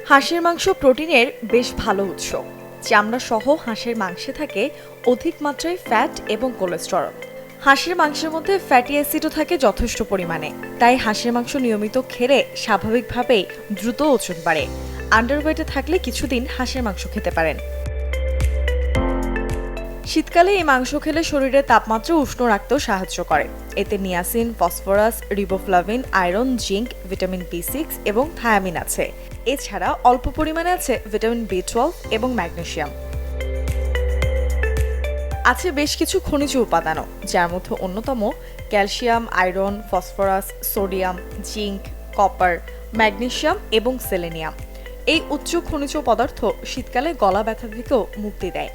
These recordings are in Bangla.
হাঁসের মাংস প্রোটিনের বেশ ভালো উৎস। চামড়া সহ হাঁসের মাংসে থাকে অধিক মাত্রায় ফ্যাট এবং কোলেস্টেরল। হাঁসের মাংসের মধ্যে ফ্যাটি অ্যাসিডও থাকে যথেষ্ট পরিমাণে, তাই হাঁসের মাংস নিয়মিত খেলে স্বাভাবিকভাবেই দ্রুত ওজন বাড়ে। আন্ডারওয়েটে থাকলে কিছুদিন হাঁসের মাংস খেতে পারেন। শীতকালে এই মাংস খেলে শরীরের তাপমাত্রা উষ্ণ রাখতেও সাহায্য করে। এতে niacin, phosphorus, riboflavin, iron, zinc, vitamin B6 এবং থায়ামিন আছে। এছাড়া অল্প পরিমাণে আছে ভিটামিন B12 এবং ম্যাগনেসিয়াম। আছে বেশ কিছু খনিজ উপাদানও, যার মধ্যে অন্যতম calcium, iron, phosphorus, sodium, zinc, copper, magnesium এবং সেলেনিয়াম। এই উচ্চ খনিজ পদার্থ শীতকালে গলা ব্যথা থেকেও মুক্তি দেয়।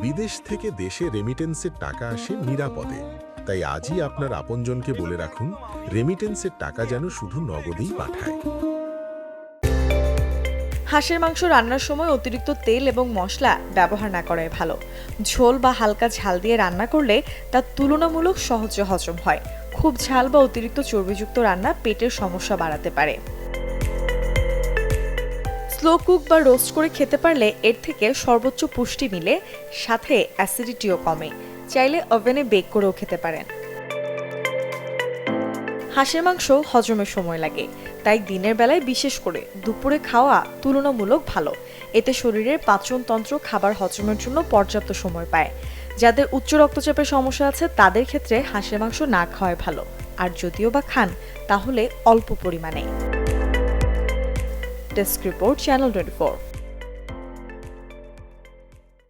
বিদেশ থেকে দেশে রেমিটেন্সের টাকা আসে নিরাপদে। তাই আজই আপনার আপনজনকে বলে রাখুন, রেমিটেন্সের টাকা যেন শুধু নগদেই পাঠায়। হাঁসের মাংস রান্নার সময় অতিরিক্ত তেল এবং মশলা ব্যবহার না করাই ভালো। ঝোল বা হালকা ঝাল দিয়ে রান্না করলে তা তুলনামূলক সহজে হজম হয়। খুব ঝাল বা অতিরিক্ত চর্বিযুক্ত রান্না পেটের সমস্যা বাড়াতে পারে। স্লো কুক বা রোস্ট করে খেতে পারলে এর থেকে সর্বোচ্চ পুষ্টি মিলে, সাথে অ্যাসিডিটিও কমে। চাইলে ওভেনে বেক করেও খেতে পারেন। হাঁসের মাংস হজমের সময় লাগে, তাই দিনের বেলায় বিশেষ করে দুপুরে খাওয়া তুলনামূলক ভালো। এতে শরীরের পাচনতন্ত্র খাবার হজমের জন্য পর্যাপ্ত সময় পায়। যাদের উচ্চ রক্তচাপের সমস্যা আছে তাদের ক্ষেত্রে হাঁসের মাংস না খাওয়াই ভালো, আর যদিও বা খান তাহলে অল্প পরিমাণে। Desk report, channel 24।